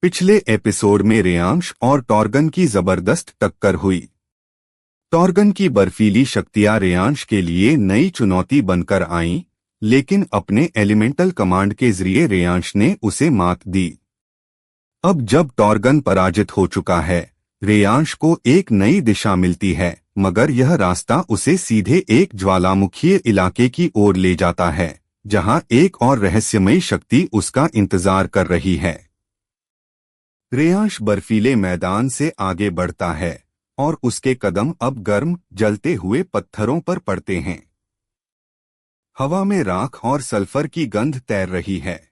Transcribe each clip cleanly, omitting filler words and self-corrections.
पिछले एपिसोड में रेयांश और टॉर्गन की जबरदस्त टक्कर हुई। टॉर्गन की बर्फीली शक्तियां रेयांश के लिए नई चुनौती बनकर आईं, लेकिन अपने एलिमेंटल कमांड के जरिए रेयांश ने उसे मात दी। अब जब टॉर्गन पराजित हो चुका है, रेयांश को एक नई दिशा मिलती है, मगर यह रास्ता उसे सीधे एक ज्वालामुखीय इलाके की ओर ले जाता है, जहां एक और रहस्यमयी शक्ति उसका इंतजार कर रही है। रेयांश बर्फीले मैदान से आगे बढ़ता है और उसके कदम अब गर्म जलते हुए पत्थरों पर पड़ते हैं। हवा में राख और सल्फर की गंध तैर रही है।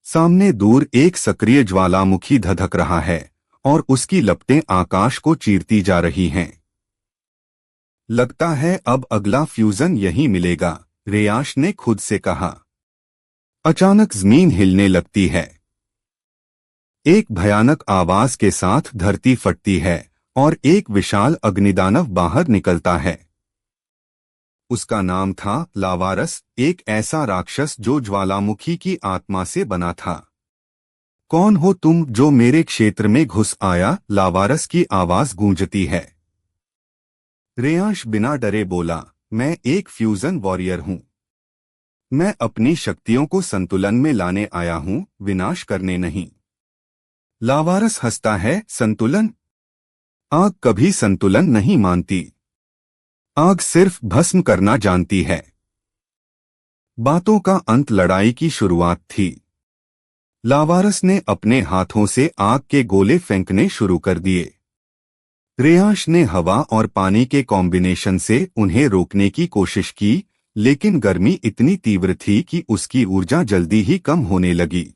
सामने दूर एक सक्रिय ज्वालामुखी धधक रहा है और उसकी लपटें आकाश को चीरती जा रही हैं। लगता है अब अगला फ्यूजन यहीं मिलेगा, रेयांश ने खुद से कहा। अचानक जमीन हिलने लगती है। एक भयानक आवाज के साथ धरती फटती है और एक विशाल अग्निदानव बाहर निकलता है। उसका नाम था लावारस, एक ऐसा राक्षस जो ज्वालामुखी की आत्मा से बना था। कौन हो तुम जो मेरे क्षेत्र में घुस आया? लावारस की आवाज गूंजती है। रेयांश बिना डरे बोला, मैं एक फ्यूजन वॉरियर हूं। मैं अपनी शक्तियों को संतुलन में लाने आया हूं, विनाश करने नहीं। लावारस हंसता है, संतुलन? आग कभी संतुलन नहीं मानती। आग सिर्फ भस्म करना जानती है। बातों का अंत लड़ाई की शुरुआत थी। लावारस ने अपने हाथों से आग के गोले फेंकने शुरू कर दिए। रेयांश ने हवा और पानी के कॉम्बिनेशन से उन्हें रोकने की कोशिश की, लेकिन गर्मी इतनी तीव्र थी कि उसकी ऊर्जा जल्दी ही कम होने लगी।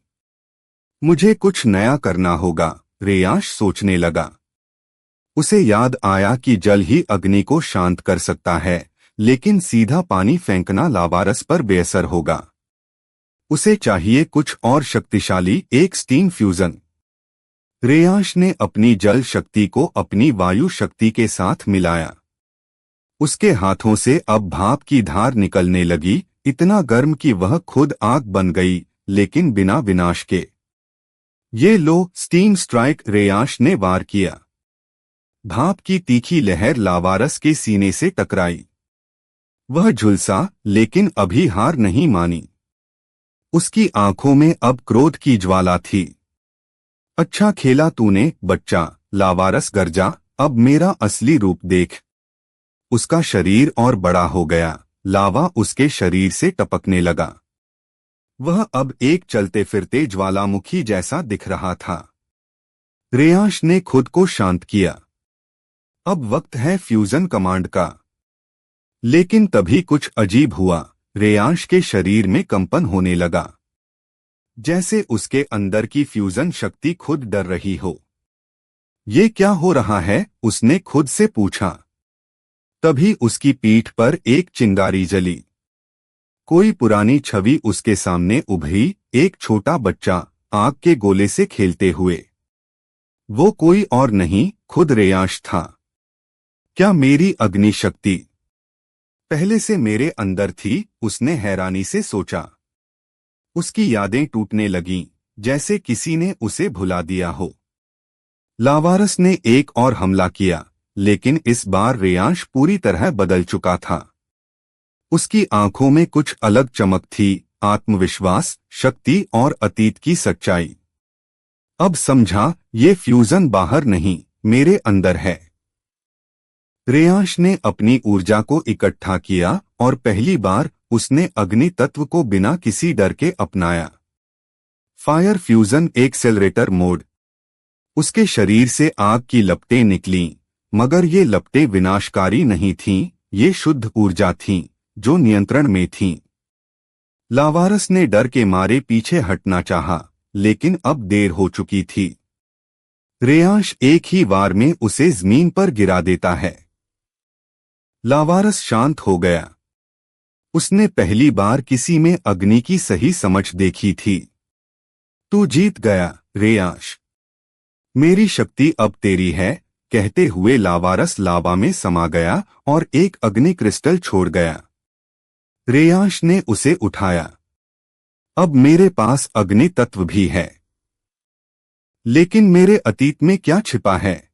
मुझे कुछ नया करना होगा, रेयांश सोचने लगा। उसे याद आया कि जल ही अग्नि को शांत कर सकता है, लेकिन सीधा पानी फेंकना लावारस पर बेअसर होगा। उसे चाहिए कुछ और शक्तिशाली, एक स्टीम फ्यूजन। रेयांश ने अपनी जल शक्ति को अपनी वायु शक्ति के साथ मिलाया। उसके हाथों से अब भाप की धार निकलने लगी, इतना गर्म कि वह खुद आग बन गई, लेकिन बिना विनाश के। ये लो, स्टीम स्ट्राइक, रेयांश ने वार किया। भाप की तीखी लहर लावारस के सीने से टकराई। वह झुलसा, लेकिन अभी हार नहीं मानी। उसकी आंखों में अब क्रोध की ज्वाला थी। अच्छा खेला तूने, बच्चा, लावारस गरजा, अब मेरा असली रूप देख। उसका शरीर और बड़ा हो गया, लावा उसके शरीर से टपकने लगा। वह अब एक चलते फिरते ज्वालामुखी जैसा दिख रहा था। रेयांश ने खुद को शांत किया। अब वक्त है फ्यूजन कमांड का। लेकिन तभी कुछ अजीब हुआ। रेयांश के शरीर में कंपन होने लगा, जैसे उसके अंदर की फ्यूजन शक्ति खुद डर रही हो। ये क्या हो रहा है? उसने खुद से पूछा। तभी उसकी पीठ पर एक चिंगारी जली। कोई पुरानी छवि उसके सामने उभरी, एक छोटा बच्चा आग के गोले से खेलते हुए। वो कोई और नहीं, खुद रेयांश था। क्या मेरी अग्नि शक्ति पहले से मेरे अंदर थी? उसने हैरानी से सोचा। उसकी यादें टूटने लगीं, जैसे किसी ने उसे भुला दिया हो। लावारस ने एक और हमला किया, लेकिन इस बार रेयांश पूरी तरह बदल चुका था। उसकी आंखों में कुछ अलग चमक थी, आत्मविश्वास, शक्ति और अतीत की सच्चाई। अब समझा, ये फ्यूजन बाहर नहीं, मेरे अंदर है। रेयांश ने अपनी ऊर्जा को इकट्ठा किया और पहली बार उसने अग्नि तत्व को बिना किसी डर के अपनाया। Fire fusion accelerator mode. उसके शरीर से आग की लपटें निकलीं, मगर ये लपटें विनाशकारी नहीं थीं, ये शुद्ध ऊर्जा थीं, जो नियंत्रण में थीं। लावारस ने डर के मारे पीछे हटना चाहा, लेकिन अब देर हो चुकी थी। रेयांश एक ही वार में उसे जमीन पर गिरा देता है। लावारस शांत हो गया। उसने पहली बार किसी में अग्नि की सही समझ देखी थी। तू जीत गया, रेयांश। मेरी शक्ति अब तेरी है, कहते हुए लावारस लावा में समा गया और एक अग्नि क्रिस्टल छोड़ गया। रेयांश ने उसे उठाया। अब मेरे पास अग्नि तत्व भी है। लेकिन मेरे अतीत में क्या छिपा है?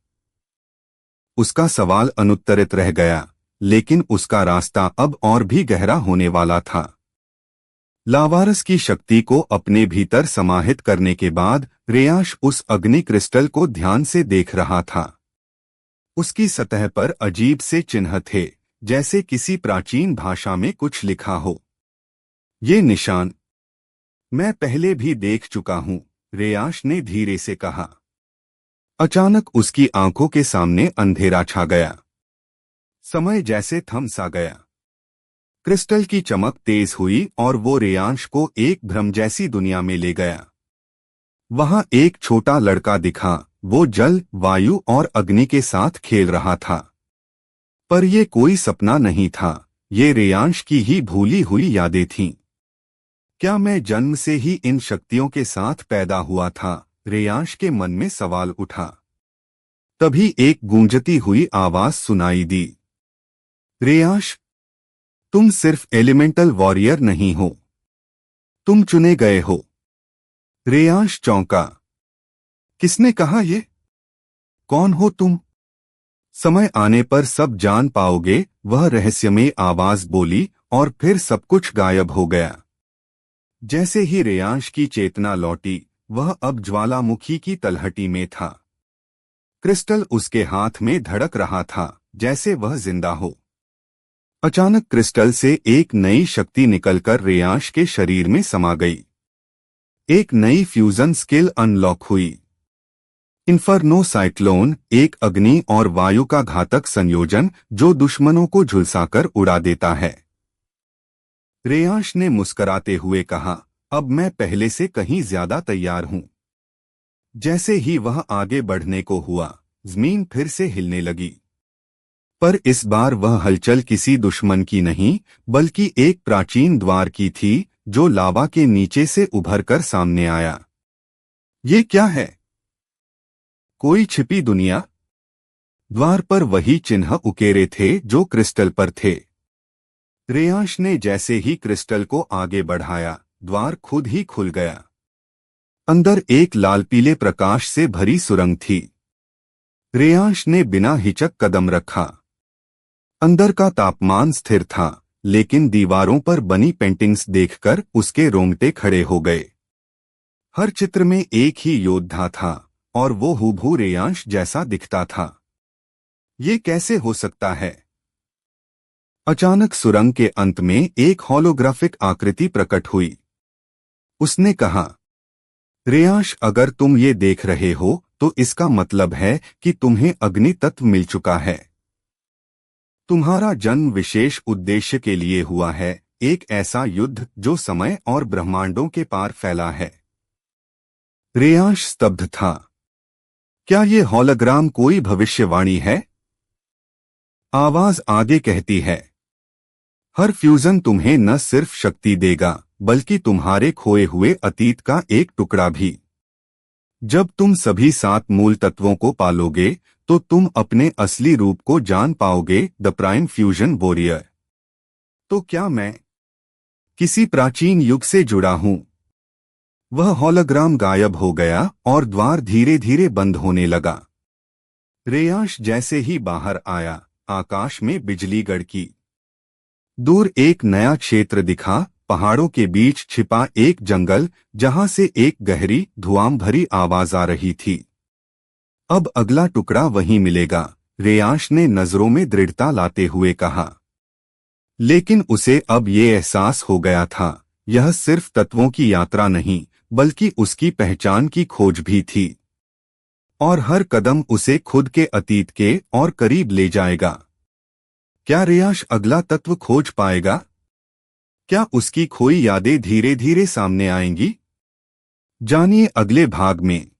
उसका सवाल अनुत्तरित रह गया, लेकिन उसका रास्ता अब और भी गहरा होने वाला था। लावारस की शक्ति को अपने भीतर समाहित करने के बाद रेयांश उस अग्नि क्रिस्टल को ध्यान से देख रहा था। उसकी सतह पर अजीब से चिन्ह थे, जैसे किसी प्राचीन भाषा में कुछ लिखा हो। ये निशान मैं पहले भी देख चुका हूं, रेयांश ने धीरे से कहा। अचानक उसकी आंखों के सामने अंधेरा छा गया। समय जैसे थम सा गया। क्रिस्टल की चमक तेज हुई और वो रेयांश को एक भ्रम जैसी दुनिया में ले गया। वहां एक छोटा लड़का दिखा, वो जल, वायु और अग्नि के साथ खेल रहा था। पर ये कोई सपना नहीं था, ये रेयांश की ही भूली हुई यादें थीं। क्या मैं जन्म से ही इन शक्तियों के साथ पैदा हुआ था? रेयांश के मन में सवाल उठा। तभी एक गूंजती हुई आवाज सुनाई दी। रेयांश, तुम सिर्फ एलिमेंटल वॉरियर नहीं हो, तुम चुने गए हो। रेयांश चौंका। किसने कहा ये? कौन हो तुम? समय आने पर सब जान पाओगे, वह रहस्यमय आवाज बोली, और फिर सब कुछ गायब हो गया। जैसे ही रेयांश की चेतना लौटी, वह अब ज्वालामुखी की तलहटी में था। क्रिस्टल उसके हाथ में धड़क रहा था, जैसे वह जिंदा हो। अचानक क्रिस्टल से एक नई शक्ति निकलकर रेयांश के शरीर में समा गई। एक नई फ्यूजन स्किल अनलॉक हुई। इन्फर्नो साइक्लोन, एक अग्नि और वायु का घातक संयोजन जो दुश्मनों को झुलसाकर उड़ा देता है। रेयांश ने मुस्कराते हुए कहा, अब मैं पहले से कहीं ज्यादा तैयार हूं। जैसे ही वह आगे बढ़ने को हुआ, जमीन फिर से हिलने लगी। पर इस बार वह हलचल किसी दुश्मन की नहीं, बल्कि एक प्राचीन द्वार की थी, जो लावा के नीचे से उभरकर सामने आया। ये क्या है? कोई छिपी दुनिया? द्वार पर वही चिन्ह उकेरे थे जो क्रिस्टल पर थे। रेयांश ने जैसे ही क्रिस्टल को आगे बढ़ाया, द्वार खुद ही खुल गया। अंदर एक लाल पीले प्रकाश से भरी सुरंग थी। रेयांश ने बिना हिचक कदम रखा। अंदर का तापमान स्थिर था, लेकिन दीवारों पर बनी पेंटिंग्स देखकर उसके रोंगटे खड़े हो गए। हर चित्र में एक ही योद्धा था, और वो हूबहू रेयांश जैसा दिखता था। ये कैसे हो सकता है? अचानक सुरंग के अंत में एक होलोग्राफिक आकृति प्रकट हुई। उसने कहा, रेयांश, अगर तुम ये देख रहे हो तो इसका मतलब है कि तुम्हें अग्नि तत्व मिल चुका है। तुम्हारा जन्म विशेष उद्देश्य के लिए हुआ है, एक ऐसा युद्ध जो समय और ब्रह्मांडों के पार फैला है। रेयांश स्तब्ध था। क्या ये होलोग्राम कोई भविष्यवाणी है? आवाज आगे कहती है, हर फ्यूजन तुम्हें न सिर्फ शक्ति देगा, बल्कि तुम्हारे खोए हुए अतीत का एक टुकड़ा भी। जब तुम सभी 7 मूल तत्वों को पालोगे, तो तुम अपने असली रूप को जान पाओगे, द प्राइम फ्यूजन वॉरियर। तो क्या मैं किसी प्राचीन युग से जुड़ा हूं? वह होलोग्राम गायब हो गया और द्वार धीरे धीरे बंद होने लगा। रेयांश जैसे ही बाहर आया, आकाश में बिजली गड़की। दूर एक नया क्षेत्र दिखा, पहाड़ों के बीच छिपा एक जंगल, जहां से एक गहरी धुआं भरी आवाज आ रही थी। अब अगला टुकड़ा वहीं मिलेगा, रेयांश ने नजरों में दृढ़ता लाते हुए कहा। लेकिन उसे अब ये एहसास हो गया था, यह सिर्फ तत्वों की यात्रा नहीं, बल्कि उसकी पहचान की खोज भी थी। और हर कदम उसे खुद के अतीत के और करीब ले जाएगा। क्या रेयांश अगला तत्व खोज पाएगा? क्या उसकी खोई यादें धीरे धीरे सामने आएंगी? जानिए अगले भाग में।